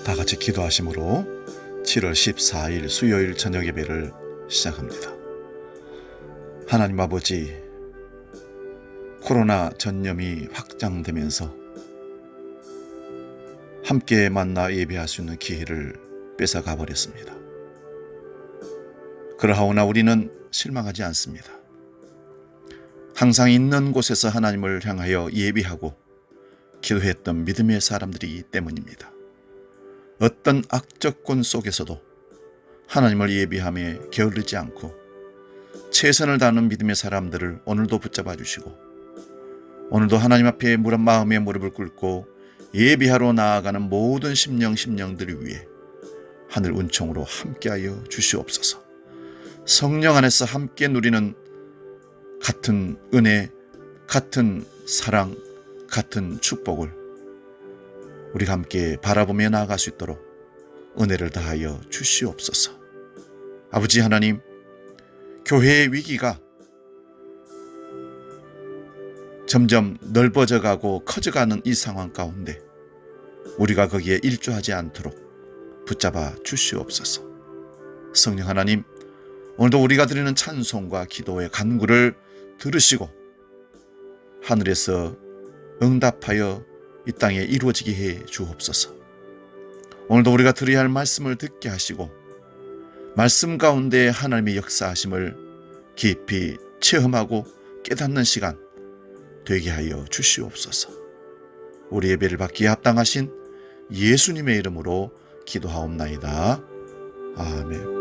다 같이 기도하심으로 7월 14일 수요일 저녁 예배를 시작합니다. 하나님 아버지, 코로나 전염이 확장되면서 함께 만나 예배할 수 있는 기회를 뺏어가 버렸습니다. 그러하오나 우리는 실망하지 않습니다. 항상 있는 곳에서 하나님을 향하여 예배하고 기도했던 믿음의 사람들이기 때문입니다. 어떤 악조건 속에서도 하나님을 예배하며 게으르지 않고 최선을 다하는 믿음의 사람들을 오늘도 붙잡아 주시고, 오늘도 하나님 앞에 마음의 무릎을 꿇고 예배하러 나아가는 모든 심령들을 위해 하늘 은총으로 함께하여 주시옵소서. 성령 안에서 함께 누리는 같은 은혜, 같은 사랑, 같은 축복을 우리가 함께 바라보며 나아갈 수 있도록 은혜를 다하여 주시옵소서. 아버지 하나님, 교회의 위기가 점점 넓어져가고 커져가는 이 상황 가운데 우리가 거기에 일조하지 않도록 붙잡아 주시옵소서. 성령 하나님, 오늘도 우리가 드리는 찬송과 기도의 간구를 들으시고 하늘에서 응답하여 이 땅에 이루어지게 해 주옵소서. 오늘도 우리가 드려야 할 말씀을 듣게 하시고 말씀 가운데 하나님의 역사하심을 깊이 체험하고 깨닫는 시간 되게 하여 주시옵소서. 우리 예배를 받기에 합당하신 예수님의 이름으로 기도하옵나이다. 아멘.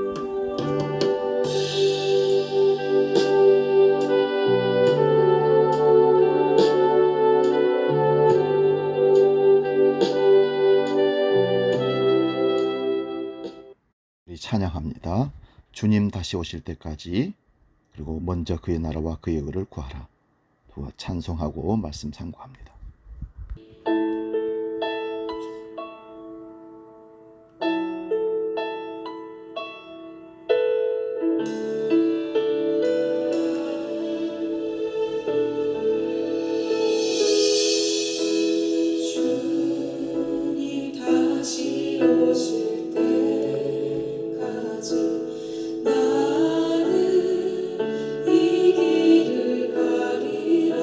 찬양합니다. 주님 다시 오실 때까지, 그리고 먼저 그의 나라와 그의 의를 구하라. 찬송하고 말씀 상고합니다. 주님 다시 오실 나는 이 길을 가리라.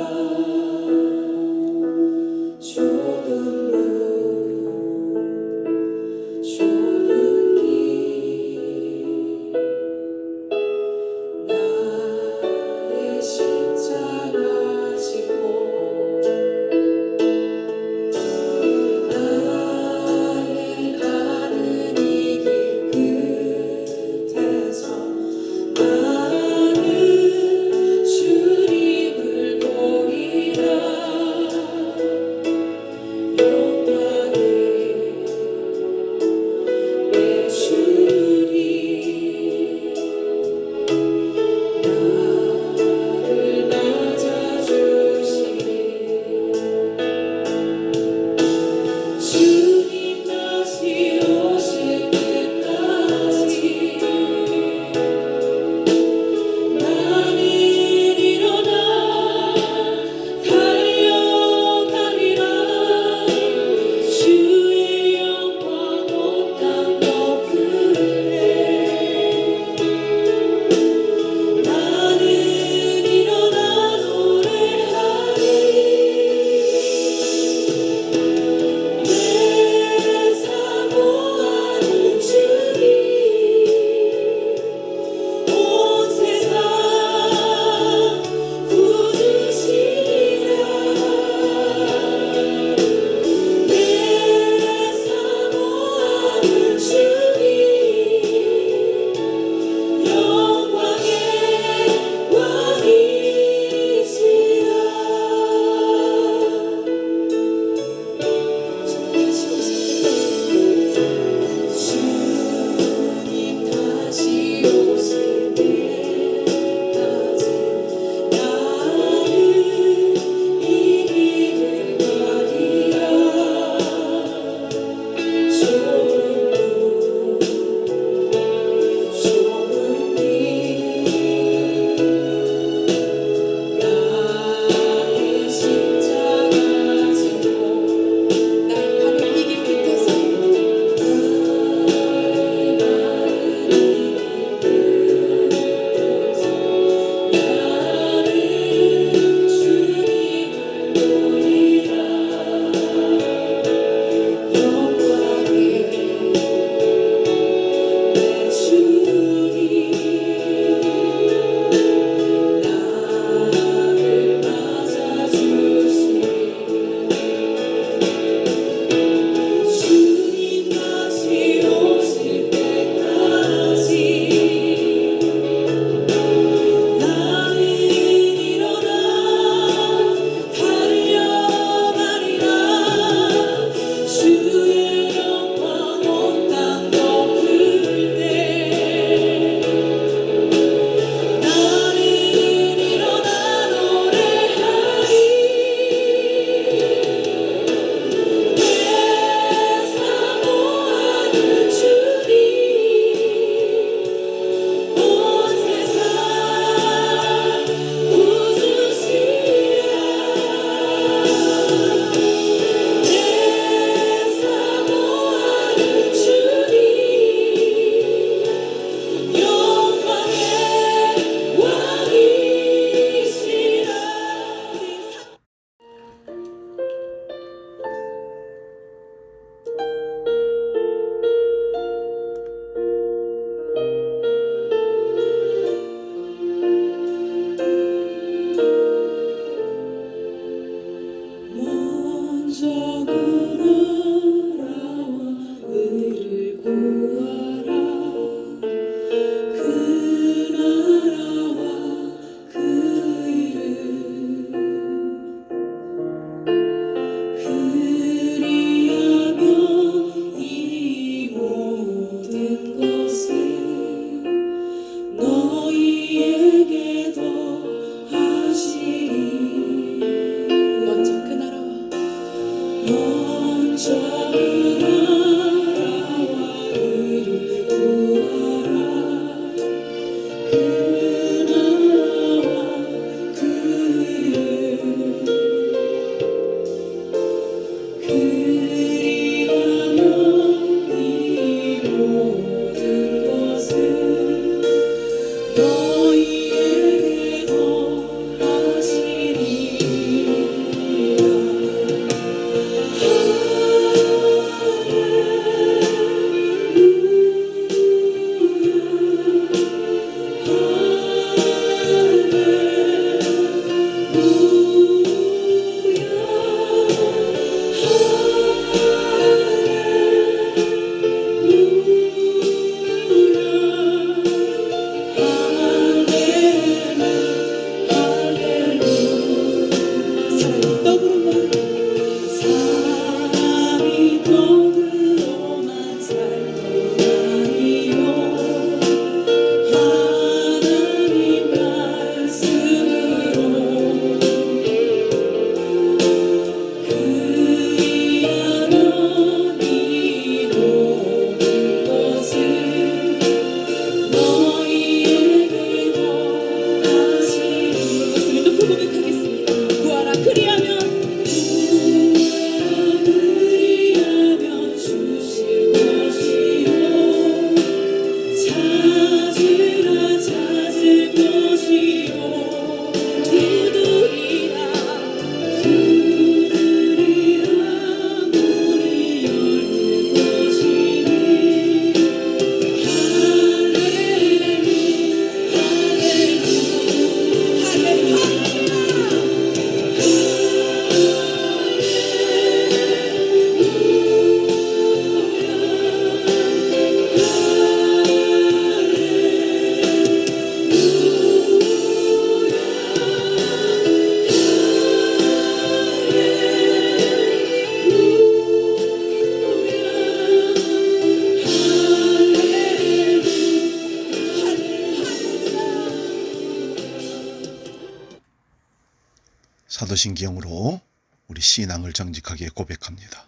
사도신경으로 우리 신앙을 정직하게 고백합니다.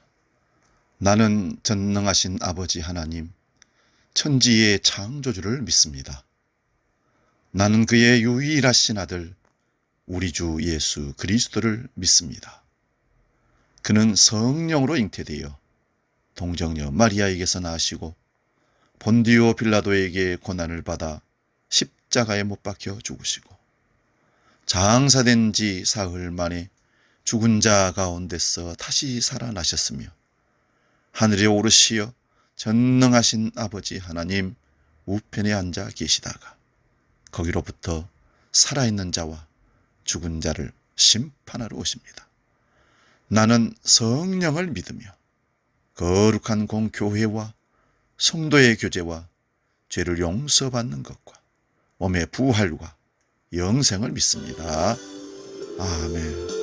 나는 전능하신 아버지 하나님, 천지의 창조주를 믿습니다. 나는 그의 유일하신 아들 우리 주 예수 그리스도를 믿습니다. 그는 성령으로 잉태되어 동정녀 마리아에게서 나시고 본디오 빌라도에게 고난을 받아 십자가에 못 박혀 죽으시고 장사된 지 사흘 만에 죽은 자 가운데서 다시 살아나셨으며 하늘에 오르시어 전능하신 아버지 하나님 우편에 앉아 계시다가 거기로부터 살아있는 자와 죽은 자를 심판하러 오십니다. 나는 성령을 믿으며 거룩한 공교회와 성도의 교제와 죄를 용서받는 것과 몸의 부활과 영생을 믿습니다. 아멘.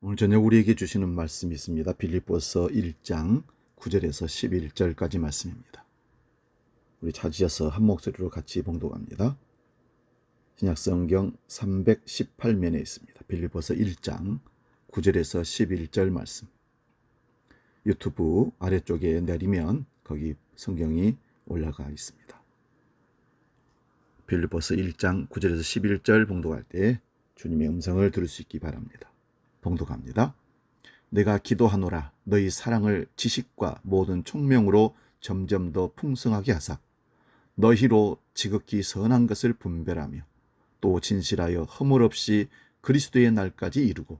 오늘 저녁 우리에게 주시는 말씀이 있습니다. 빌립보서 1장 9절에서 11절까지 말씀입니다. 우리 찾으셔서 한 목소리로 같이 봉독합니다. 신약성경 318면에 있습니다. 빌립보서 1장 9절에서 11절 말씀. 유튜브 아래쪽에 내리면 거기 성경이 올라가 있습니다. 빌립보서 1장 9절에서 11절 봉독할 때 주님의 음성을 들을 수 있기 바랍니다. 봉독합니다. 내가 기도하노라 너희 사랑을 지식과 모든 총명으로 점점 더 풍성하게 하사 너희로 지극히 선한 것을 분별하며 또 진실하여 허물 없이 그리스도의 날까지 이루고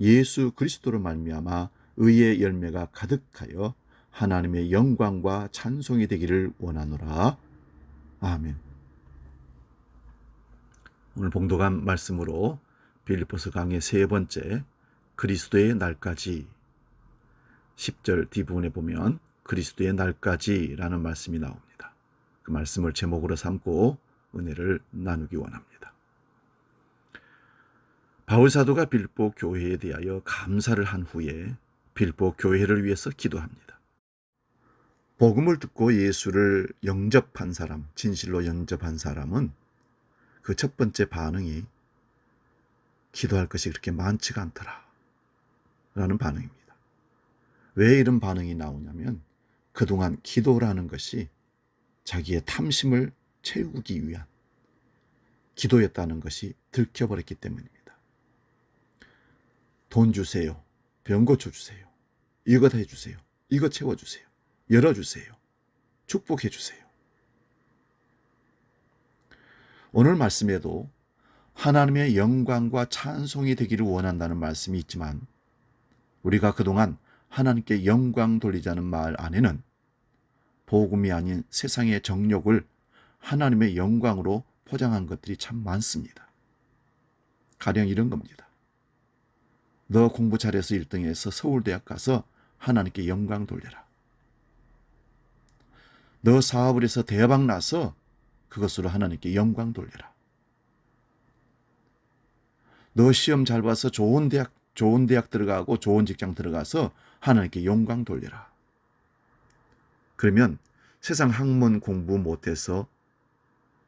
예수 그리스도로 말미암아 의의 열매가 가득하여 하나님의 영광과 찬송이 되기를 원하노라. 아멘. 오늘 봉독한 말씀으로 빌립보서 강의 세 번째 그리스도의 날까지 10절 뒷부분에 보면 그리스도의 날까지 라는 말씀이 나옵니다. 그 말씀을 제목으로 삼고 은혜를 나누기 원합니다. 바울사도가 빌립보 교회에 대하여 감사를 한 후에 빌립보 교회를 위해서 기도합니다. 복음을 듣고 예수를 영접한 사람, 진실로 영접한 사람은 그 첫 번째 반응이 기도할 것이 그렇게 많지가 않더라 라는 반응입니다. 왜 이런 반응이 나오냐면 그동안 기도라는 것이 자기의 탐심을 채우기 위한 기도였다는 것이 들켜버렸기 때문입니다. 돈 주세요. 병 고쳐주세요. 이것 해주세요. 이것 채워주세요. 열어주세요. 축복해주세요. 오늘 말씀에도 하나님의 영광과 찬송이 되기를 원한다는 말씀이 있지만 우리가 그동안 하나님께 영광 돌리자는 말 안에는 복음이 아닌 세상의 정욕을 하나님의 영광으로 포장한 것들이 참 많습니다. 가령 이런 겁니다. 너 공부 잘해서 1등해서 서울대학 가서 하나님께 영광 돌려라. 너 사업을 해서 대박 나서 그것으로 하나님께 영광 돌려라. 너 시험 잘 봐서 좋은 대학 들어가고 좋은 직장 들어가서 하나님께 영광 돌려라. 그러면 세상 학문 공부 못해서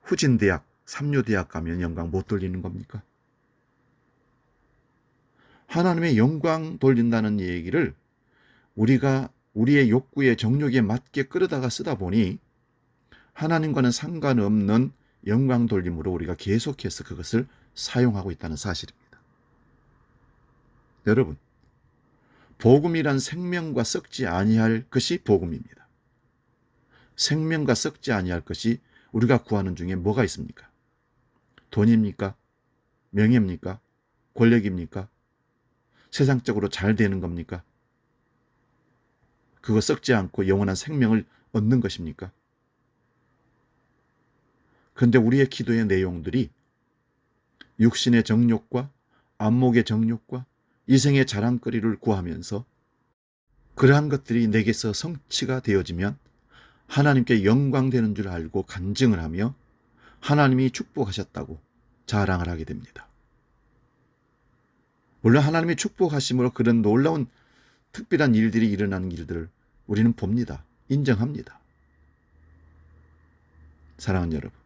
후진대학, 삼류대학 가면 영광 못 돌리는 겁니까? 하나님의 영광 돌린다는 얘기를 우리가 우리의 욕구에 정욕에 맞게 끌어다가 쓰다 보니 하나님과는 상관없는 영광 돌림으로 우리가 계속해서 그것을 사용하고 있다는 사실입니다. 여러분, 복음이란 생명과 썩지 아니할 것이 복음입니다. 생명과 썩지 아니할 것이 우리가 구하는 중에 뭐가 있습니까? 돈입니까? 명예입니까? 권력입니까? 세상적으로 잘 되는 겁니까? 그거 썩지 않고 영원한 생명을 얻는 것입니까? 그런데 우리의 기도의 내용들이 육신의 정욕과 안목의 정욕과 이생의 자랑거리를 구하면서 그러한 것들이 내게서 성취가 되어지면 하나님께 영광되는 줄 알고 간증을 하며 하나님이 축복하셨다고 자랑을 하게 됩니다. 물론 하나님의 축복하심으로 그런 놀라운 특별한 일들이 일어나는 일들을 우리는 봅니다. 인정합니다. 사랑하는 여러분,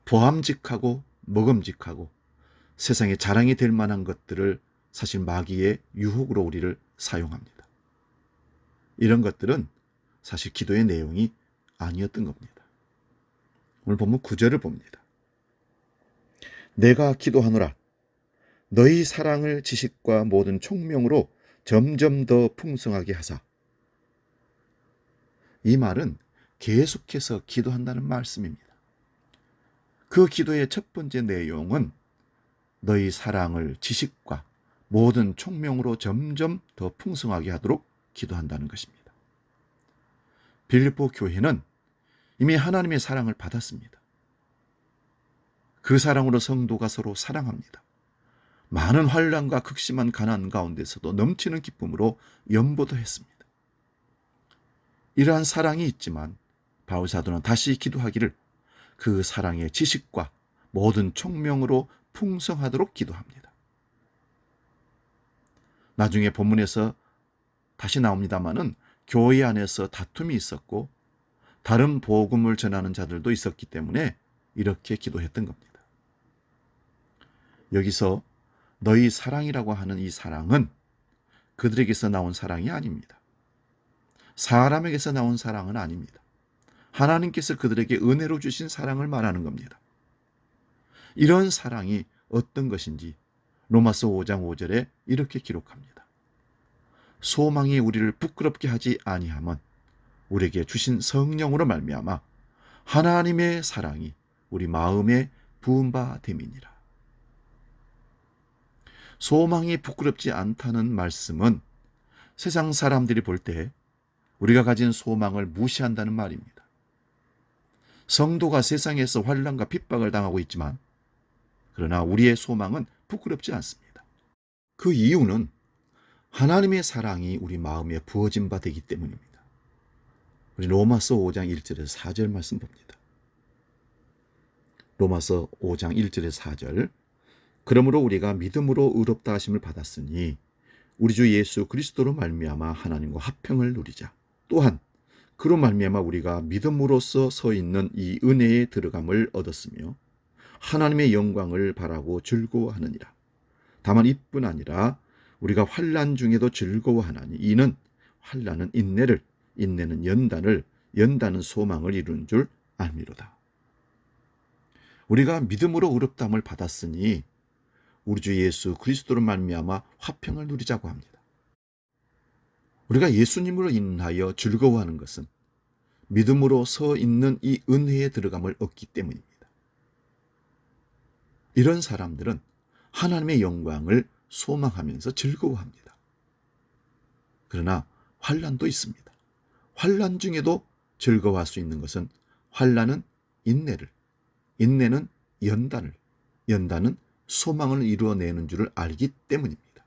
보암직하고 먹음직하고 세상에 자랑이 될 만한 것들을 사실 마귀의 유혹으로 우리를 사용합니다. 이런 것들은 사실 기도의 내용이 아니었던 겁니다. 오늘 본문 9절을 봅니다. 내가 기도하노라 너희 사랑을 지식과 모든 총명으로 점점 더 풍성하게 하사. 이 말은 계속해서 기도한다는 말씀입니다. 그 기도의 첫 번째 내용은 너희 사랑을 지식과 모든 총명으로 점점 더 풍성하게 하도록 기도한다는 것입니다. 빌립보 교회는 이미 하나님의 사랑을 받았습니다. 그 사랑으로 성도가 서로 사랑합니다. 많은 환난과 극심한 가난 가운데서도 넘치는 기쁨으로 연보도 했습니다. 이러한 사랑이 있지만 바울 사도는 다시 기도하기를 그 사랑의 지식과 모든 총명으로 풍성하도록 기도합니다. 나중에 본문에서 다시 나옵니다마는 교회 안에서 다툼이 있었고 다른 복음을 전하는 자들도 있었기 때문에 이렇게 기도했던 겁니다. 여기서 너희 사랑이라고 하는 이 사랑은 그들에게서 나온 사랑이 아닙니다. 사람에게서 나온 사랑은 아닙니다. 하나님께서 그들에게 은혜로 주신 사랑을 말하는 겁니다. 이런 사랑이 어떤 것인지 로마서 5장 5절에 이렇게 기록합니다. 소망이 우리를 부끄럽게 하지 아니함은 우리에게 주신 성령으로 말미암아 하나님의 사랑이 우리 마음에 부은 바 됨이니라. 소망이 부끄럽지 않다는 말씀은 세상 사람들이 볼 때 우리가 가진 소망을 무시한다는 말입니다. 성도가 세상에서 환난과 핍박을 당하고 있지만 그러나 우리의 소망은 부끄럽지 않습니다. 그 이유는 하나님의 사랑이 우리 마음에 부어진 바 되기 때문입니다. 우리 로마서 5장 1절에서 4절 말씀 봅니다. 로마서 5장 1절에서 4절 그러므로 우리가 믿음으로 의롭다 하심을 받았으니 우리 주 예수 그리스도로 말미암아 하나님과 화평을 누리자. 또한 그로 말미암아 우리가 믿음으로써 서 있는 이 은혜에 들어감을 얻었으며 하나님의 영광을 바라고 즐거워하느니라. 다만 이뿐 아니라 우리가 환난 중에도 즐거워하나니 이는 환난은 인내를, 인내는 연단을, 연단은 소망을 이루는 줄 알미로다. 우리가 믿음으로 의롭다함을 받았으니 우리 주 예수 그리스도로 말미암아 화평을 누리자고 합니다. 우리가 예수님으로 인하여 즐거워하는 것은 믿음으로 서 있는 이 은혜에 들어감을 얻기 때문입니다. 이런 사람들은 하나님의 영광을 소망하면서 즐거워합니다. 그러나 환난도 있습니다. 환난 중에도 즐거워할 수 있는 것은 환난은 인내를, 인내는 연단을, 연단은 소망을 이루어내는 줄을 알기 때문입니다.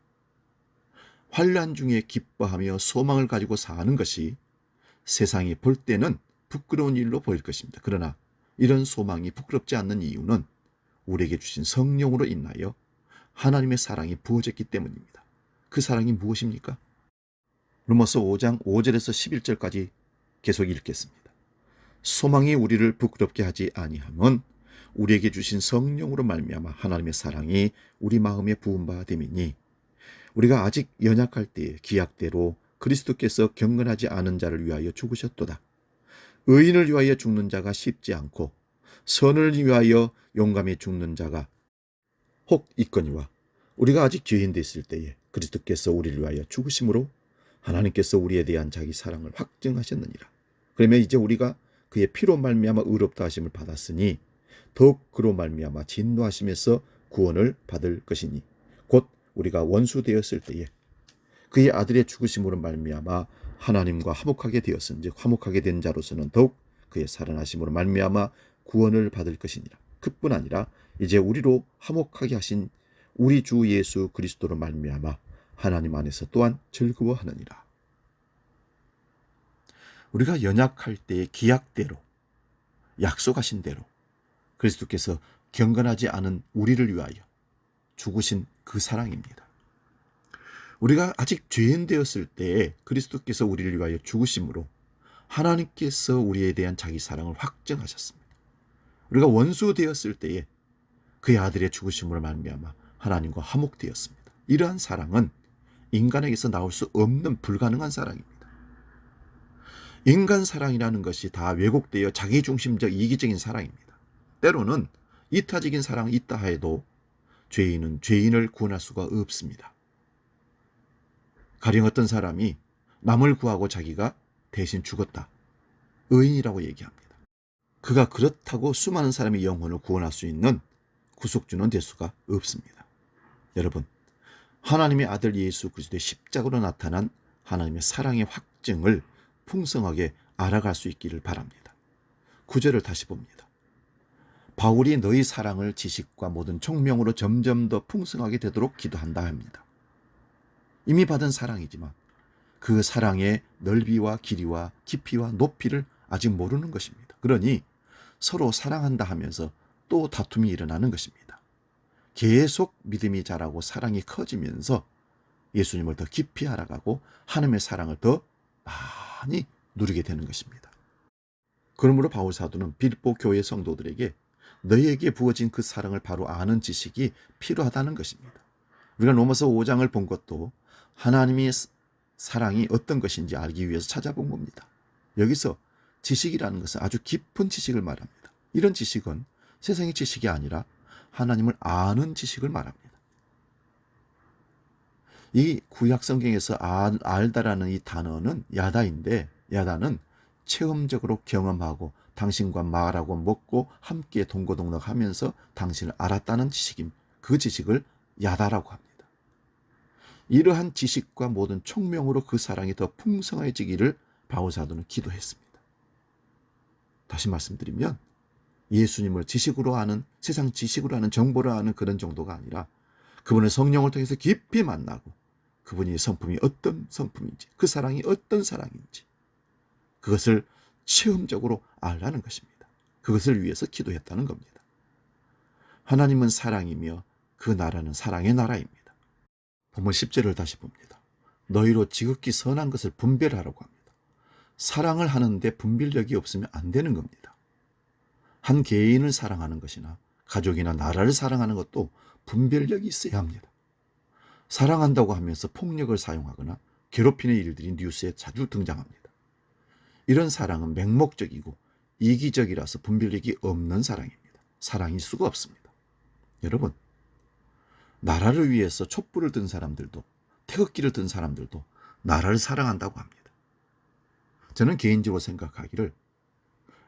환난 중에 기뻐하며 소망을 가지고 사는 것이 세상이 볼 때는 부끄러운 일로 보일 것입니다. 그러나 이런 소망이 부끄럽지 않는 이유는 우리에게 주신 성령으로 인하여 하나님의 사랑이 부어졌기 때문입니다. 그 사랑이 무엇입니까? 로마서 5장 5절에서 11절까지 계속 읽겠습니다. 소망이 우리를 부끄럽게 하지 아니함은 우리에게 주신 성령으로 말미암아 하나님의 사랑이 우리 마음에 부은 바 됨이니 우리가 아직 연약할 때에 기약대로 그리스도께서 경건하지 않은 자를 위하여 죽으셨도다. 의인을 위하여 죽는 자가 쉽지 않고 선을 위하여 용감히 죽는 자가 혹 있거니와 우리가 아직 죄인 됐을 때에 그리스도께서 우리를 위하여 죽으심으로 하나님께서 우리에 대한 자기 사랑을 확증하셨느니라. 그러면 이제 우리가 그의 피로 말미암아 의롭다 하심을 받았으니 더욱 그로 말미암아 진노하심에서 구원을 받을 것이니 곧 우리가 원수 되었을 때에 그의 아들의 죽으심으로 말미암아 하나님과 화목하게 되었은즉 화목하게 된 자로서는 더욱 그의 살아나심으로 말미암아 구원을 받을 것이니라. 그뿐 아니라 이제 우리로 화목하게 하신 우리 주 예수 그리스도로 말미암아 하나님 안에서 또한 즐거워하느니라. 우리가 연약할 때의 기약대로, 약속하신 대로 그리스도께서 경건하지 않은 우리를 위하여 죽으신 그 사랑입니다. 우리가 아직 죄인 되었을 때에 그리스도께서 우리를 위하여 죽으심으로 하나님께서 우리에 대한 자기 사랑을 확증하셨습니다. 우리가 원수 되었을 때에 그의 아들의 죽으심으로 말미암아 하나님과 화목되었습니다. 이러한 사랑은 인간에게서 나올 수 없는 불가능한 사랑입니다. 인간 사랑이라는 것이 다 왜곡되어 자기중심적 이기적인 사랑입니다. 때로는 이타적인 사랑이 있다 해도 죄인은 죄인을 구원할 수가 없습니다. 가령 어떤 사람이 남을 구하고 자기가 대신 죽었다. 의인이라고 얘기합니다. 그가 그렇다고 수많은 사람의 영혼을 구원할 수 있는 구속주는 될 수가 없습니다. 여러분, 하나님의 아들 예수 그리스도의 십자가로 나타난 하나님의 사랑의 확증을 풍성하게 알아갈 수 있기를 바랍니다. 9절을 다시 봅니다. 바울이 너희 사랑을 지식과 모든 총명으로 점점 더 풍성하게 되도록 기도한다 합니다. 이미 받은 사랑이지만 그 사랑의 넓이와 길이와 깊이와 높이를 아직 모르는 것입니다. 그러니 서로 사랑한다 하면서 또 다툼이 일어나는 것입니다. 계속 믿음이 자라고 사랑이 커지면서 예수님을 더 깊이 알아가고 하나님의 사랑을 더 많이 누리게 되는 것입니다. 그러므로 바울 사도는 빌립보 교회 성도들에게 너희에게 부어진 그 사랑을 바로 아는 지식이 필요하다는 것입니다. 우리가 로마서 5장을 본 것도 하나님의 사랑이 어떤 것인지 알기 위해서 찾아본 겁니다. 여기서 지식이라는 것은 아주 깊은 지식을 말합니다. 이런 지식은 세상의 지식이 아니라 하나님을 아는 지식을 말합니다. 이 구약 성경에서 알다라는 이 단어는 야다인데, 야다는 체험적으로 경험하고 당신과 말하고 먹고 함께 동고동락하면서 당신을 알았다는 지식입니다. 그 지식을 야다라고 합니다. 이러한 지식과 모든 총명으로 그 사랑이 더 풍성해지기를 바울 사도는 기도했습니다. 다시 말씀드리면 예수님을 지식으로 아는, 세상 지식으로 아는, 정보로 아는 그런 정도가 아니라 그분의 성령을 통해서 깊이 만나고 그분의 성품이 어떤 성품인지, 그 사랑이 어떤 사랑인지 그것을 체험적으로 알라는 것입니다. 그것을 위해서 기도했다는 겁니다. 하나님은 사랑이며 그 나라는 사랑의 나라입니다. 본문 10절을 다시 봅니다. 너희로 지극히 선한 것을 분별하라고 합니다. 사랑을 하는데 분별력이 없으면 안 되는 겁니다. 한 개인을 사랑하는 것이나 가족이나 나라를 사랑하는 것도 분별력이 있어야 합니다. 사랑한다고 하면서 폭력을 사용하거나 괴롭히는 일들이 뉴스에 자주 등장합니다. 이런 사랑은 맹목적이고 이기적이라서 분별력이 없는 사랑입니다. 사랑일 수가 없습니다. 여러분, 나라를 위해서 촛불을 든 사람들도, 태극기를 든 사람들도 나라를 사랑한다고 합니다. 저는 개인적으로 생각하기를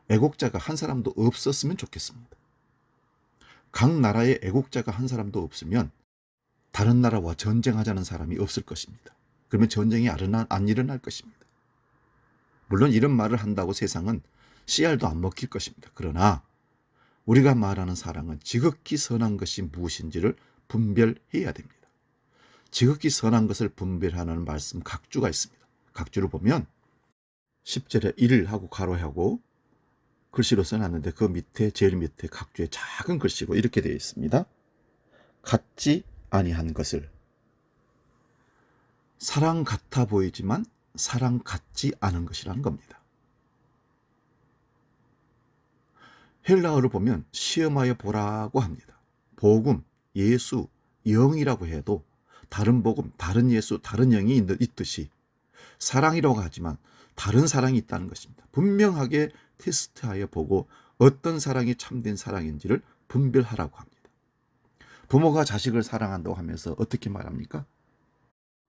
애국자가 한 사람도 없었으면 좋겠습니다. 각 나라에 애국자가 한 사람도 없으면 다른 나라와 전쟁하자는 사람이 없을 것입니다. 그러면 전쟁이 안 일어날 것입니다. 물론 이런 말을 한다고 세상은 씨알도 안 먹힐 것입니다. 그러나 우리가 말하는 사랑은 지극히 선한 것이 무엇인지를 분별해야 됩니다. 지극히 선한 것을 분별하는 말씀 각주가 있습니다. 각주를 보면 10절에 1을 하고 가로하고 글씨로 써놨는데 그 밑에 제일 밑에 각주에 작은 글씨로 이렇게 되어 있습니다. 같지 아니한 것을. 사랑 같아 보이지만 사랑 같지 않은 것이라는 겁니다. 헬라어를 보면 시험하여 보라고 합니다. 복음, 예수, 영이라고 해도 다른 복음, 다른 예수, 다른 영이 있듯이 사랑이라고 하지만 다른 사랑이 있다는 것입니다. 분명하게 테스트하여 보고 어떤 사랑이 참된 사랑인지를 분별하라고 합니다. 부모가 자식을 사랑한다고 하면서 어떻게 말합니까?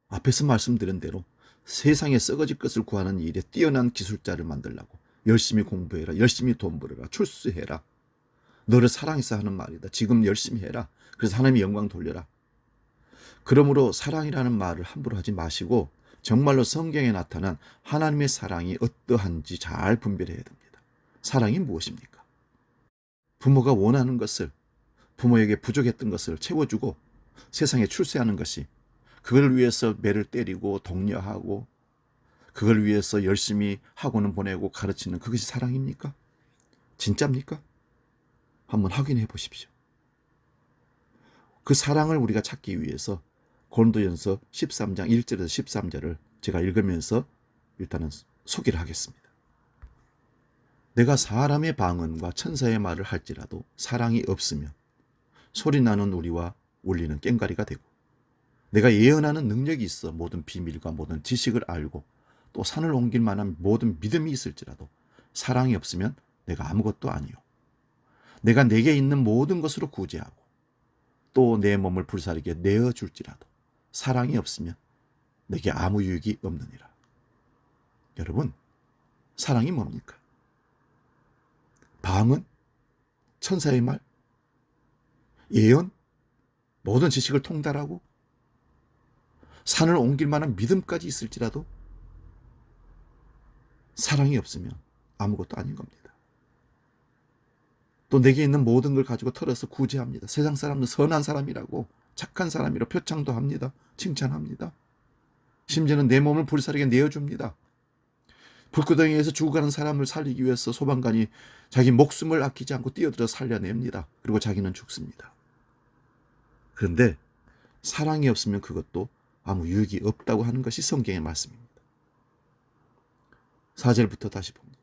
앞에서 말씀드린 대로 세상에 썩어질 것을 구하는 일에 뛰어난 기술자를 만들라고 열심히 공부해라, 열심히 돈 벌어라, 출세해라. 너를 사랑해서 하는 말이다. 지금 열심히 해라. 그래서 하나님의 영광 돌려라. 그러므로 사랑이라는 말을 함부로 하지 마시고 정말로 성경에 나타난 하나님의 사랑이 어떠한지 잘 분별해야 됩니다. 사랑이 무엇입니까? 부모가 원하는 것을, 부모에게 부족했던 것을 채워주고 세상에 출세하는 것이, 그걸 위해서 매를 때리고 독려하고 그걸 위해서 열심히 학원은 보내고 가르치는 그것이 사랑입니까? 진짜입니까? 한번 확인해 보십시오. 그 사랑을 우리가 찾기 위해서 고린도전서 13장 1절에서 13절을 제가 읽으면서 일단은 소개를 하겠습니다. 내가 사람의 방언과 천사의 말을 할지라도 사랑이 없으면 소리나는 우리와 울리는 꽹과리가 되고, 내가 예언하는 능력이 있어 모든 비밀과 모든 지식을 알고 또 산을 옮길 만한 모든 믿음이 있을지라도 사랑이 없으면 내가 아무것도 아니요. 내가 내게 있는 모든 것으로 구제하고 또 내 몸을 불사르게 내어줄지라도 사랑이 없으면 내게 아무 유익이 없느니라. 여러분, 사랑이 뭡니까? 방언? 천사의 말? 예언? 모든 지식을 통달하고 산을 옮길 만한 믿음까지 있을지라도 사랑이 없으면 아무것도 아닌 겁니다. 또 내게 있는 모든 걸 가지고 털어서 구제합니다. 세상 사람은 선한 사람이라고, 착한 사람이라고 표창도 합니다. 칭찬합니다. 심지어는 내 몸을 불사르게 내어줍니다. 불구덩이에서 죽어가는 사람을 살리기 위해서 소방관이 자기 목숨을 아끼지 않고 뛰어들어 살려냅니다. 그리고 자기는 죽습니다. 그런데 사랑이 없으면 그것도 아무 유익이 없다고 하는 것이 성경의 말씀입니다. 4절부터 다시 봅니다.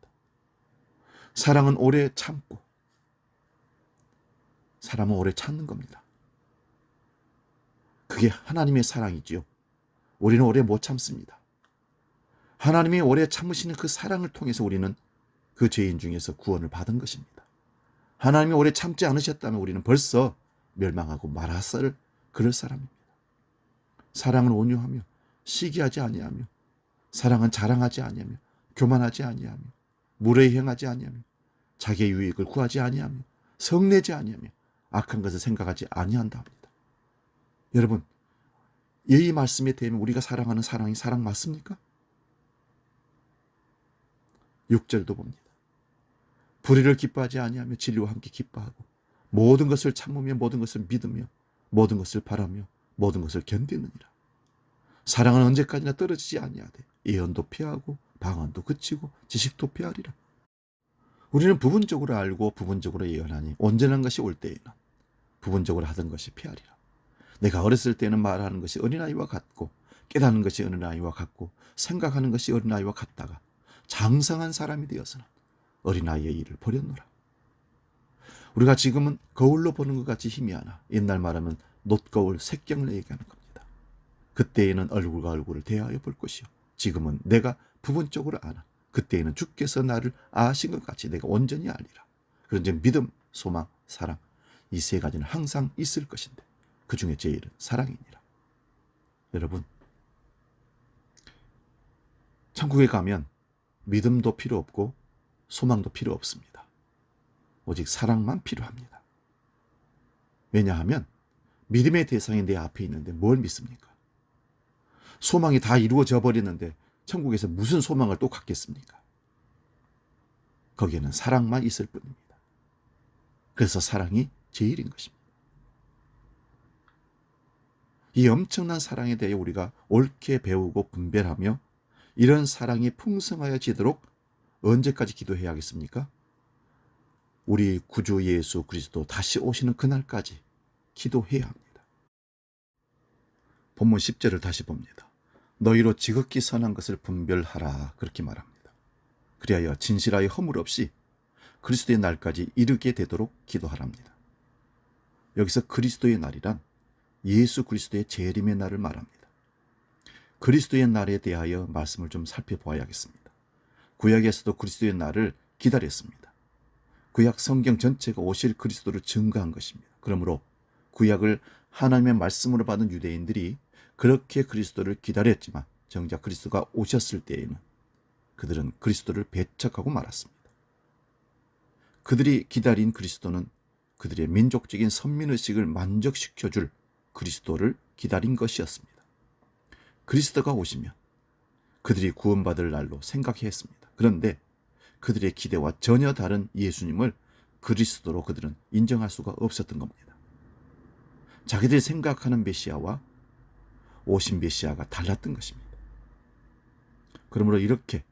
사랑은 오래 참고, 사람은 오래 참는 겁니다. 그게 하나님의 사랑이지요. 우리는 오래 못 참습니다. 하나님이 오래 참으시는 그 사랑을 통해서 우리는 그 죄인 중에서 구원을 받은 것입니다. 하나님이 오래 참지 않으셨다면 우리는 벌써 멸망하고 말았을 그럴 사람입니다. 사랑은 온유하며 시기하지 아니하며, 사랑은 자랑하지 아니하며 교만하지 아니하며 무례히 행하지 아니하며 자기의 유익을 구하지 아니하며 성내지 아니하며 악한 것을 생각하지 아니한다 합니다. 여러분, 이 말씀에 대하면 우리가 사랑하는 사랑이 사랑 맞습니까? 6절도 봅니다. 불의를 기뻐하지 아니하며 진리와 함께 기뻐하고 모든 것을 참으며 모든 것을 믿으며 모든 것을 바라며 모든 것을 견디느니라. 사랑은 언제까지나 떨어지지 아니하되 예언도 피하고 방언도 그치고 지식도 피하리라. 우리는 부분적으로 알고 부분적으로 예언하니 온전한 것이 올 때에는 부분적으로 하던 것이 피하리라. 내가 어렸을 때는 말하는 것이 어린아이와 같고 깨닫는 것이 어린아이와 같고 생각하는 것이 어린아이와 같다가 장성한 사람이 되어서는 어린아이의 일을 버렸노라. 우리가 지금은 거울로 보는 것 같이 희미하나 옛날 말하면 놋거울 색경을 얘기하는 겁니다. 그때에는 얼굴과 얼굴을 대하여 볼 것이요 지금은 내가 부분적으로 아나 그때에는 주께서 나를 아신 것 같이 내가 온전히 알리라. 그런즉 믿음, 소망, 사랑 이 세 가지는 항상 있을 것인데 그 중에 제일은 사랑이니라. 여러분, 천국에 가면 믿음도 필요 없고 소망도 필요 없습니다. 오직 사랑만 필요합니다. 왜냐하면 믿음의 대상이 내 앞에 있는데 뭘 믿습니까? 소망이 다 이루어져 버리는데 천국에서 무슨 소망을 또 갖겠습니까? 거기에는 사랑만 있을 뿐입니다. 그래서 사랑이 제일인 것입니다. 이 엄청난 사랑에 대해 우리가 옳게 배우고 분별하며 이런 사랑이 풍성하여지도록 언제까지 기도해야 하겠습니까? 우리 구주 예수 그리스도 다시 오시는 그날까지 기도해야 합니다. 본문 10절을 다시 봅니다. 너희로 지극히 선한 것을 분별하라 그렇게 말합니다. 그리하여 진실하여 허물 없이 그리스도의 날까지 이르게 되도록 기도하랍니다. 여기서 그리스도의 날이란 예수 그리스도의 재림의 날을 말합니다. 그리스도의 날에 대하여 말씀을 좀 살펴보아야겠습니다. 구약에서도 그리스도의 날을 기다렸습니다. 구약 성경 전체가 오실 그리스도를 증거한 것입니다. 그러므로 구약을 하나님의 말씀으로 받은 유대인들이 그렇게 그리스도를 기다렸지만 정작 그리스도가 오셨을 때에는 그들은 그리스도를 배척하고 말았습니다. 그들이 기다린 그리스도는 그들의 민족적인 선민의식을 만족시켜줄 그리스도를 기다린 것이었습니다. 그리스도가 오시면 그들이 구원받을 날로 생각했습니다. 그런데 그들의 기대와 전혀 다른 예수님을 그리스도로 그들은 인정할 수가 없었던 겁니다. 자기들이 생각하는 메시아와 오신 메시아가 달랐던 것입니다. 그러므로 이렇게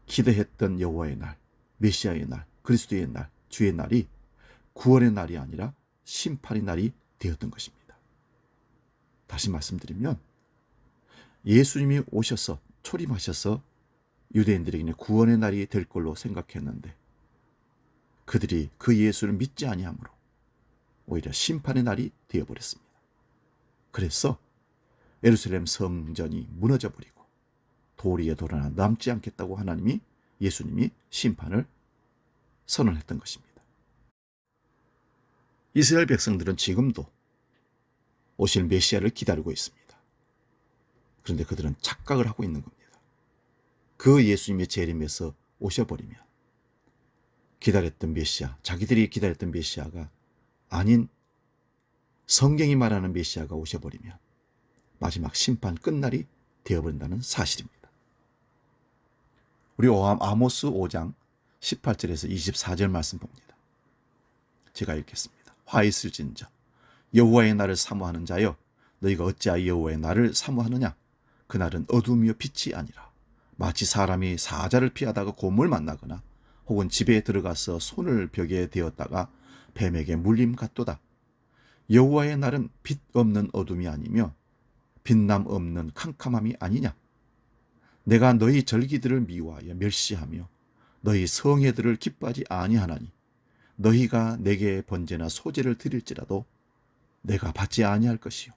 기대했던 여호와의 날, 메시아의 날, 그리스도의 날, 주의 날이 구원의 날이 아니라 심판의 날이 되었던 것입니다. 다시 말씀드리면 예수님이 오셔서 초림하셔서 유대인들에게는 구원의 날이 될 걸로 생각했는데 그들이 그 예수를 믿지 아니하므로 오히려 심판의 날이 되어버렸습니다. 그래서 예루살렘 성전이 무너져 버리고 돌 위에 돌 하나 남지 않겠다고 하나님이 예수님이 심판을 선언했던 것입니다. 이스라엘 백성들은 지금도 오실 메시아를 기다리고 있습니다. 그런데 그들은 착각을 하고 있는 겁니다. 그 예수님의 재림에서 오셔버리면 기다렸던 메시아, 자기들이 기다렸던 메시아가 아닌 성경이 말하는 메시아가 오셔버리면 마지막 심판 끝날이 되어버린다는 사실입니다. 우리 아모스 5장 18절에서 24절 말씀 봅니다. 제가 읽겠습니다. 화 있을진저 여호와의 날을 사모하는 자여 너희가 어찌하여 여호와의 날을 사모하느냐 그날은 어둠이요 빛이 아니라 마치 사람이 사자를 피하다가 곰을 만나거나 혹은 집에 들어가서 손을 벽에 대었다가 뱀에게 물림 같도다. 여호와의 날은 빛 없는 어둠이 아니며 빛남 없는 캄캄함이 아니냐. 내가 너희 절기들을 미워하여 멸시하며 너희 성회들을 기뻐하지 아니하나니 너희가 내게 번제나 소제를 드릴지라도 내가 받지 아니할 것이요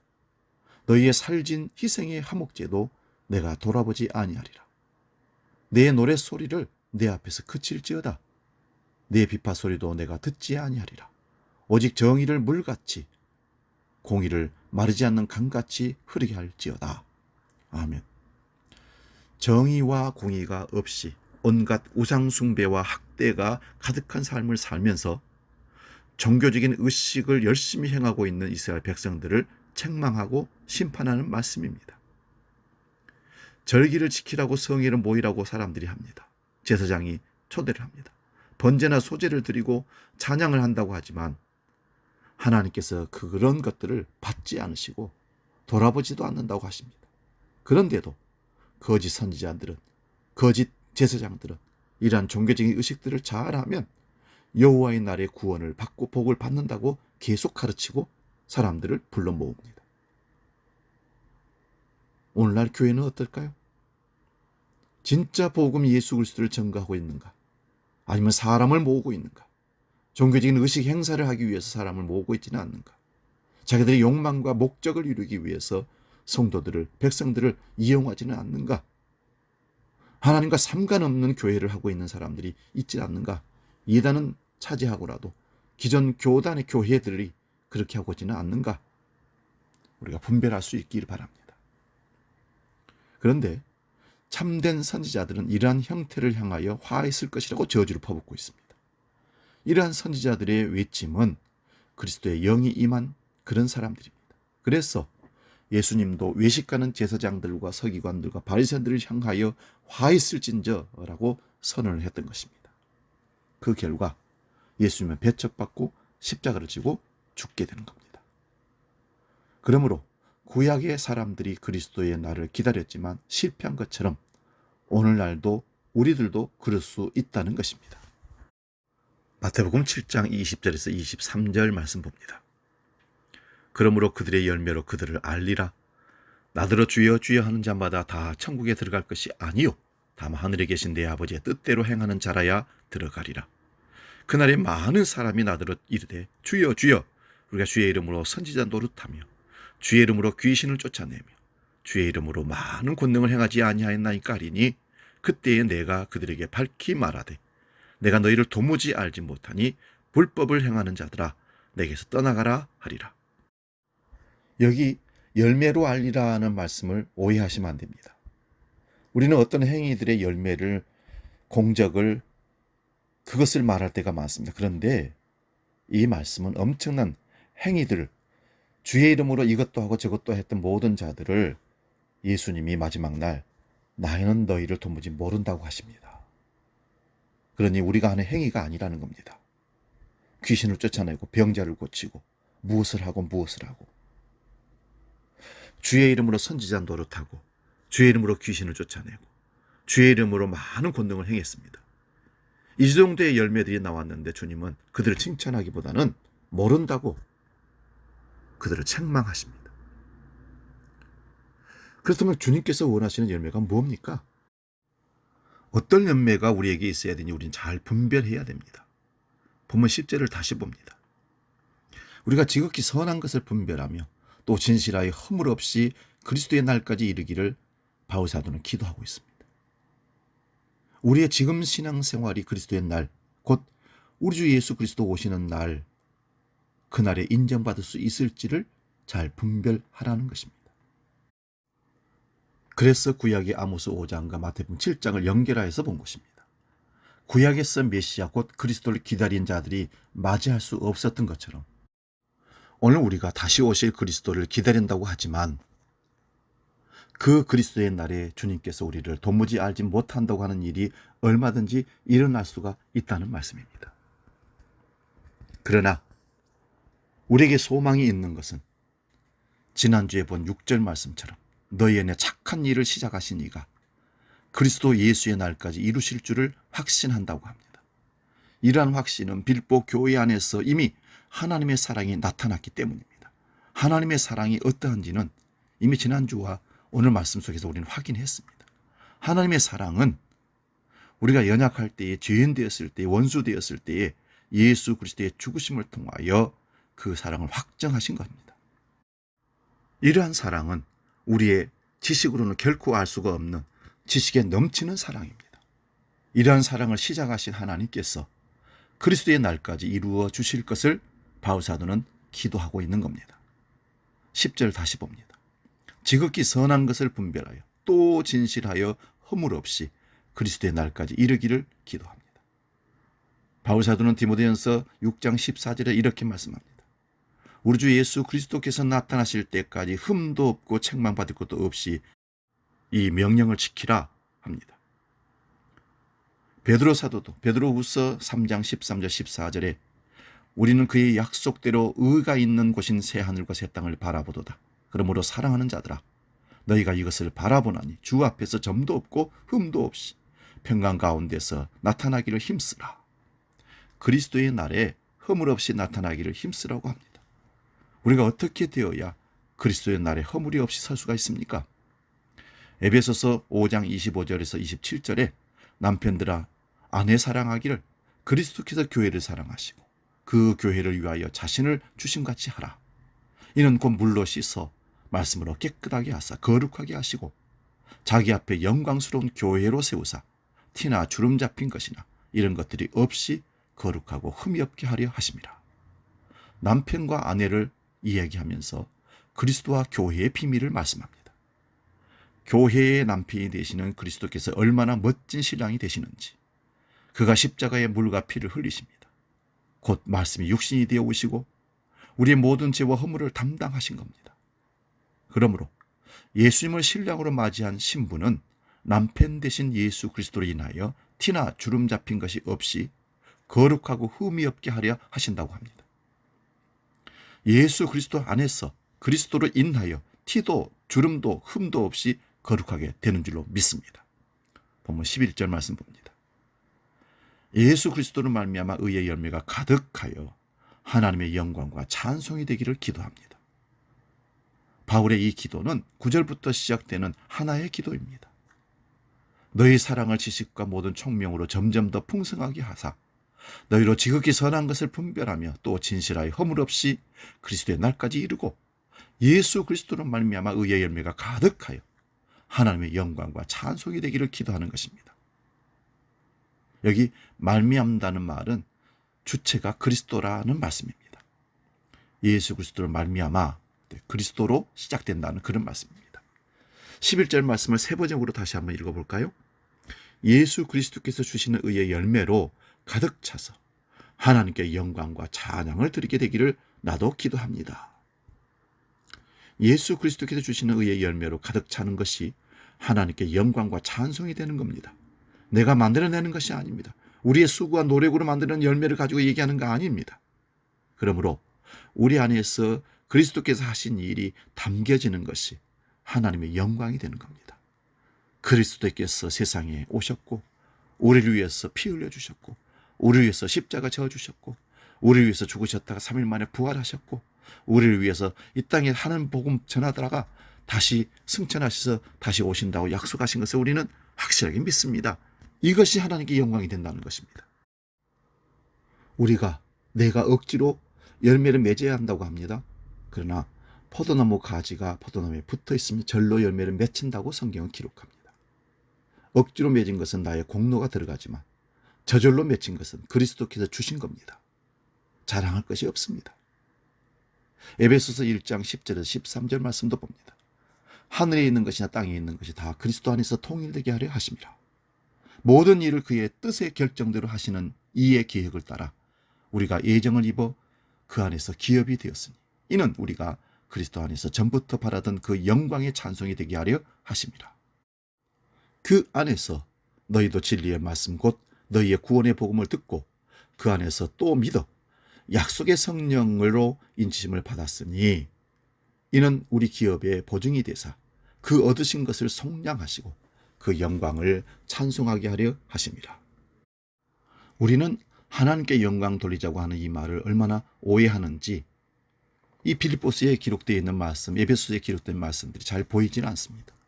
너희의 살진 희생의 화목제도 내가 돌아보지 아니하리라. 내 노랫소리를 내 앞에서 그칠지어다. 내 비파 소리도 내가 듣지 아니하리라. 오직 정의를 물같이 공의를 마르지 않는 강같이 흐르게 할지어다. 아멘. 정의와 공의가 없이 온갖 우상숭배와 학대가 가득한 삶을 살면서 종교적인 의식을 열심히 행하고 있는 이스라엘 백성들을 책망하고 심판하는 말씀입니다. 절기를 지키라고 성회를 모이라고 사람들이 합니다. 제사장이 초대를 합니다. 번제나 소제를 드리고 찬양을 한다고 하지만 하나님께서 그런 것들을 받지 않으시고 돌아보지도 않는다고 하십니다. 그런데도 거짓 선지자들은, 거짓 제사장들은 이러한 종교적인 의식들을 잘하면 여호와의 날에 구원을 받고 복을 받는다고 계속 가르치고 사람들을 불러 모읍니다. 오늘날 교회는 어떨까요? 진짜 복음 예수 그리스도를 전가하고 있는가? 아니면 사람을 모으고 있는가? 종교적인 의식 행사를 하기 위해서 사람을 모으고 있지는 않는가? 자기들의 욕망과 목적을 이루기 위해서 성도들을, 백성들을 이용하지는 않는가? 하나님과 상관없는 교회를 하고 있는 사람들이 있지 않는가? 이단은 차지하고라도 기존 교단의 교회들이 그렇게 하고 있지는 않는가? 우리가 분별할 수 있기를 바랍니다. 그런데 참된 선지자들은 이러한 형태를 향하여 화했을 것이라고 저주를 퍼붓고 있습니다. 이러한 선지자들의 외침은 그리스도의 영이 임한 그런 사람들입니다. 그래서 예수님도 외식하는 제사장들과 서기관들과 바리새인들을 향하여 화했을진저라고 선언을 했던 것입니다. 그 결과 예수님은 배척받고 십자가를 지고 죽게 되는 겁니다. 그러므로 구약의 사람들이 그리스도의 날을 기다렸지만 실패한 것처럼 오늘날도 우리들도 그럴 수 있다는 것입니다. 마태복음 7장 20절에서 23절 말씀 봅니다. 그러므로 그들의 열매로 그들을 알리라. 나더러 주여 주여 하는 자마다 다 천국에 들어갈 것이 아니요 다만 하늘에 계신 내 아버지의 뜻대로 행하는 자라야 들어가리라. 그날에 많은 사람이 나더러 이르되 주여 주여 우리가 주의 이름으로 선지자 노릇하며 주의 이름으로 귀신을 쫓아내며 주의 이름으로 많은 권능을 행하지 아니하였나이까 하리니 그때에 내가 그들에게 밝히 말하되 내가 너희를 도무지 알지 못하니 불법을 행하는 자들아 내게서 떠나가라 하리라. 여기 열매로 알리라는 말씀을 오해하시면 안 됩니다. 우리는 어떤 행위들의 열매를, 공적을, 그것을 말할 때가 많습니다. 그런데 이 말씀은 엄청난 행위들, 주의 이름으로 이것도 하고 저것도 했던 모든 자들을 예수님이 마지막 날 나는 너희를 도무지 모른다고 하십니다. 그러니 우리가 하는 행위가 아니라는 겁니다. 귀신을 쫓아내고 병자를 고치고 무엇을 하고 주의 이름으로 선지자 노릇하고 주의 이름으로 귀신을 쫓아내고 주의 이름으로 많은 권능을 행했습니다. 이 정도의 열매들이 나왔는데 주님은 그들을 칭찬하기보다는 모른다고 그들을 책망하십니다. 그렇다면 주님께서 원하시는 열매가 뭡니까? 어떤 열매가 우리에게 있어야 되니 우리는 잘 분별해야 됩니다. 본문 10절을 다시 봅니다. 우리가 지극히 선한 것을 분별하며 또 진실하여 허물 없이 그리스도의 날까지 이르기를 바울사도는 기도하고 있습니다. 우리의 지금 신앙생활이 그리스도의 날, 곧 우리 주 예수 그리스도 오시는 날, 그날에 인정받을 수 있을지를 잘 분별하라는 것입니다. 그래서 구약의 아모스 5장과 마태복음 7장을 연결하여서 본 것입니다. 구약에서 메시아 곧 그리스도를 기다린 자들이 맞이할 수 없었던 것처럼 오늘 우리가 다시 오실 그리스도를 기다린다고 하지만 그 그리스도의 날에 주님께서 우리를 도무지 알지 못한다고 하는 일이 얼마든지 일어날 수가 있다는 말씀입니다. 그러나 우리에게 소망이 있는 것은 지난주에 본 6절 말씀처럼 너희 안에 착한 일을 시작하신 이가 그리스도 예수의 날까지 이루실 줄을 확신한다고 합니다. 이러한 확신은 빌보 교회 안에서 이미 하나님의 사랑이 나타났기 때문입니다. 하나님의 사랑이 어떠한지는 이미 지난주와 오늘 말씀 속에서 우리는 확인했습니다. 하나님의 사랑은 우리가 연약할 때에, 죄인 되었을 때에, 원수 되었을 때에 예수 그리스도의 죽으심을 통하여 그 사랑을 확정하신 겁니다. 이러한 사랑은 우리의 지식으로는 결코 알 수가 없는 지식에 넘치는 사랑입니다. 이러한 사랑을 시작하신 하나님께서 그리스도의 날까지 이루어 주실 것을 바울사도는 기도하고 있는 겁니다. 10절 다시 봅니다. 지극히 선한 것을 분별하여 또 진실하여 허물 없이 그리스도의 날까지 이르기를 기도합니다. 바울사도는 디모데전서 6장 14절에 이렇게 말씀합니다. 우리 주 예수 그리스도께서 나타나실 때까지 흠도 없고 책망받을 것도 없이 이 명령을 지키라 합니다. 베드로 사도도 베드로후서 3장 13절 14절에 우리는 그의 약속대로 의가 있는 곳인 새 하늘과 새 땅을 바라보도다. 그러므로 사랑하는 자들아 너희가 이것을 바라보나니 주 앞에서 점도 없고 흠도 없이 평강 가운데서 나타나기를 힘쓰라. 그리스도의 날에 허물 없이 나타나기를 힘쓰라고 합니다. 우리가 어떻게 되어야 그리스도의 날에 허물이 없이 설 수가 있습니까? 에베소서 5장 25절에서 27절에 남편들아 아내 사랑하기를 그리스도께서 교회를 사랑하시고 그 교회를 위하여 자신을 주심같이 하라. 이는 곧 물로 씻어 말씀으로 깨끗하게 하사 거룩하게 하시고 자기 앞에 영광스러운 교회로 세우사 티나 주름 잡힌 것이나 이런 것들이 없이 거룩하고 흠이 없게 하려 하심이라. 남편과 아내를 이야기하면서 그리스도와 교회의 비밀을 말씀합니다. 교회의 남편이 되시는 그리스도께서 얼마나 멋진 신랑이 되시는지, 그가 십자가의 물과 피를 흘리십니다. 곧 말씀이 육신이 되어 오시고 우리의 모든 죄와 허물을 담당하신 겁니다. 그러므로 예수님을 신랑으로 맞이한 신부는 남편 되신 예수 그리스도로 인하여 티나 주름 잡힌 것이 없이 거룩하고 흠이 없게 하려 하신다고 합니다. 예수 그리스도 안에서 그리스도로 인하여 티도 주름도 흠도 없이 거룩하게 되는 줄로 믿습니다. 본문 11절 말씀 봅니다. 예수 그리스도로 말미암아 의의 열매가 가득하여 하나님의 영광과 찬송이 되기를 기도합니다. 바울의 이 기도는 9절부터 시작되는 하나의 기도입니다. 너희 사랑을 지식과 모든 총명으로 점점 더 풍성하게 하사 너희로 지극히 선한 것을 분별하며 또 진실하여 허물 없이 그리스도의 날까지 이르고 예수 그리스도로 말미암아 의의 열매가 가득하여 하나님의 영광과 찬송이 되기를 기도하는 것입니다. 여기 말미암다는 말은 주체가 그리스도라는 말씀입니다. 예수 그리스도로 말미암아 그리스도로 시작된다는 그런 말씀입니다. 11절 말씀을 세번역으로 다시 한번 읽어볼까요? 예수 그리스도께서 주시는 의의 열매로 가득 차서 하나님께 영광과 찬양을 드리게 되기를 나도 기도합니다. 예수 그리스도께서 주시는 의의 열매로 가득 차는 것이 하나님께 영광과 찬송이 되는 겁니다. 내가 만들어내는 것이 아닙니다. 우리의 수고와 노력으로 만드는 열매를 가지고 얘기하는 거 아닙니다. 그러므로 우리 안에서 그리스도께서 하신 일이 담겨지는 것이 하나님의 영광이 되는 겁니다. 그리스도께서 세상에 오셨고 우리를 위해서 피 흘려 주셨고 우리를 위해서 십자가 져 주셨고 우리를 위해서 죽으셨다가 3일 만에 부활하셨고 우리를 위해서 이 땅에 하는 복음 전하다가 다시 승천하셔서 다시 오신다고 약속하신 것을 우리는 확실하게 믿습니다. 이것이 하나님께 영광이 된다는 것입니다. 내가 억지로 열매를 맺어야 한다고 합니다. 그러나 포도나무 가지가 포도나무에 붙어 있으면 절로 열매를 맺힌다고 성경은 기록합니다. 억지로 맺은 것은 나의 공로가 들어가지만 저절로 맺힌 것은 그리스도께서 주신 겁니다. 자랑할 것이 없습니다. 에베소서 1장 10절에서 13절 말씀도 봅니다. 하늘에 있는 것이나 땅에 있는 것이 다 그리스도 안에서 통일되게 하려 하심이라. 모든 일을 그의 뜻의 결정대로 하시는 이의 계획을 따라 우리가 예정을 입어 그 안에서 기업이 되었으니 이는 우리가 그리스도 안에서 전부터 바라던 그 영광의 찬송이 되게 하려 하심이라. 그 안에서 너희도 진리의 말씀 곧 너희의 구원의 복음을 듣고 그 안에서 또 믿어 약속의 성령으로 인치심을 받았으니 이는 우리 기업의 보증이 되사 그 얻으신 것을 속량하시고 그 영광을 찬송하게 하려 하심이라. 우리는 하나님께 영광 돌리자고 하는 이 말을 얼마나 오해하는지 이 빌립보서에 기록되어 있는 말씀, 에베소서에 기록된 말씀들이 잘 보이지는 않습니다.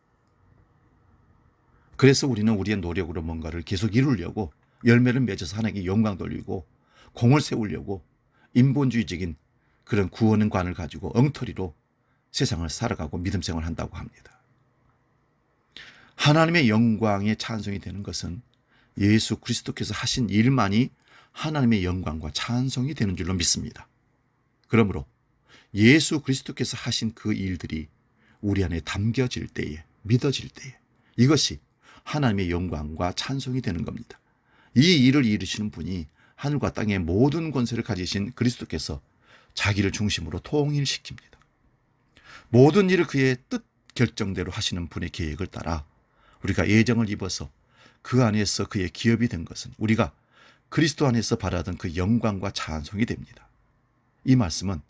그래서 우리는 우리의 노력으로 뭔가를 계속 이루려고 열매를 맺어서 하나님께 영광 돌리고 공을 세우려고 인본주의적인 그런 구원관을 가지고 엉터리로 세상을 살아가고 믿음 생활을 한다고 합니다. 하나님의 영광의 찬송이 되는 것은 예수 그리스도께서 하신 일만이 하나님의 영광과 찬송이 되는 줄로 믿습니다. 그러므로 예수 그리스도께서 하신 그 일들이 우리 안에 담겨질 때에, 믿어질 때에 이것이 하나님의 영광과 찬송이 되는 겁니다. 이 일을 이루시는 분이 하늘과 땅의 모든 권세를 가지신 그리스도께서 자기를 중심으로 통일시킵니다. 모든 일을 그의 뜻 결정대로 하시는 분의 계획을 따라 우리가 예정을 입어서 그 안에서 그의 기업이 된 것은 우리가 그리스도 안에서 바라던 그 영광과 찬송이 됩니다. 이 말씀은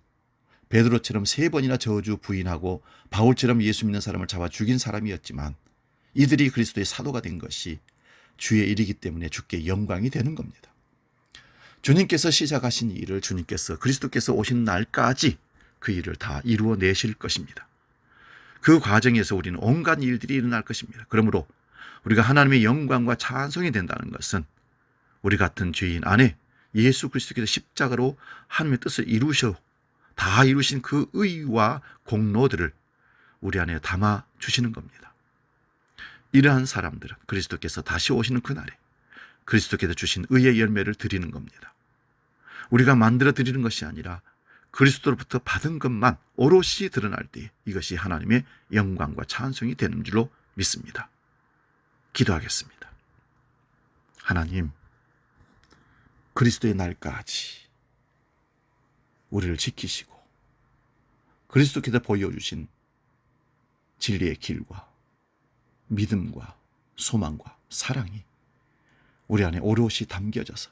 베드로처럼 3번이나 저주 부인하고 바울처럼 예수 믿는 사람을 잡아 죽인 사람이었지만 이들이 그리스도의 사도가 된 것이 주의 일이기 때문에 주께 영광이 되는 겁니다. 주님께서 시작하신 일을 주님께서 그리스도께서 오신 날까지 그 일을 다 이루어내실 것입니다. 그 과정에서 우리는 온갖 일들이 일어날 것입니다. 그러므로 우리가 하나님의 영광과 찬송이 된다는 것은 우리 같은 죄인 안에 예수 그리스도께서 십자가로 하나님의 뜻을 다 이루신 그 의와 공로들을 우리 안에 담아 주시는 겁니다. 이러한 사람들은 그리스도께서 다시 오시는 그날에 그리스도께서 주신 의의 열매를 드리는 겁니다. 우리가 만들어 드리는 것이 아니라 그리스도로부터 받은 것만 오롯이 드러날 때 이것이 하나님의 영광과 찬송이 되는 줄로 믿습니다. 기도하겠습니다. 하나님, 그리스도의 날까지 우리를 지키시고 그리스도께서 보여주신 진리의 길과 믿음과 소망과 사랑이 우리 안에 오롯이 담겨져서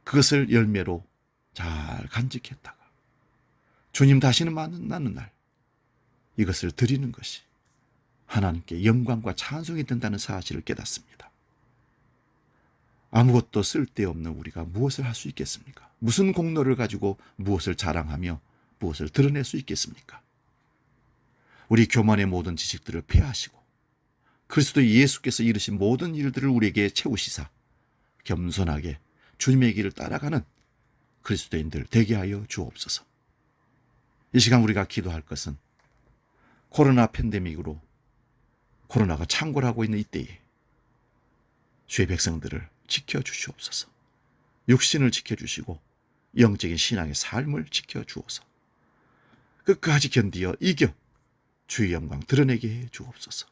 그것을 열매로 잘 간직했다가 주님 다시는 만나는 날 이것을 드리는 것이 하나님께 영광과 찬송이 된다는 사실을 깨닫습니다. 아무것도 쓸데없는 우리가 무엇을 할 수 있겠습니까? 무슨 공로를 가지고 무엇을 자랑하며 무엇을 드러낼 수 있겠습니까? 우리 교만의 모든 지식들을 폐하시고 그리스도 예수께서 이루신 모든 일들을 우리에게 채우시사 겸손하게 주님의 길을 따라가는 그리스도인들 되게 하여 주옵소서. 이 시간 우리가 기도할 것은 코로나 팬데믹으로 코로나가 창궐하고 있는 이때에 주의 백성들을 지켜주시옵소서. 육신을 지켜주시고 영적인 신앙의 삶을 지켜주옵소서. 끝까지 견디어 이겨 주의 영광 드러내게 해 주옵소서.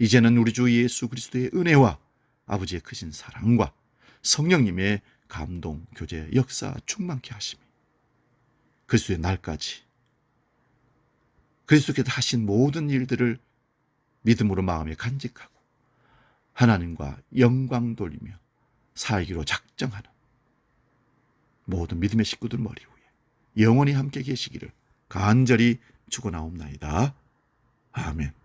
이제는 우리 주 예수 그리스도의 은혜와 아버지의 크신 사랑과 성령님의 감동, 교제, 역사 충만케 하심이 그리스도의 날까지 그리스도께서 하신 모든 일들을 믿음으로 마음에 간직하고 하나님과 영광 돌리며 살기로 작정하는 모든 믿음의 식구들 머리 위에 영원히 함께 계시기를 간절히 축원하옵나이다. 아멘.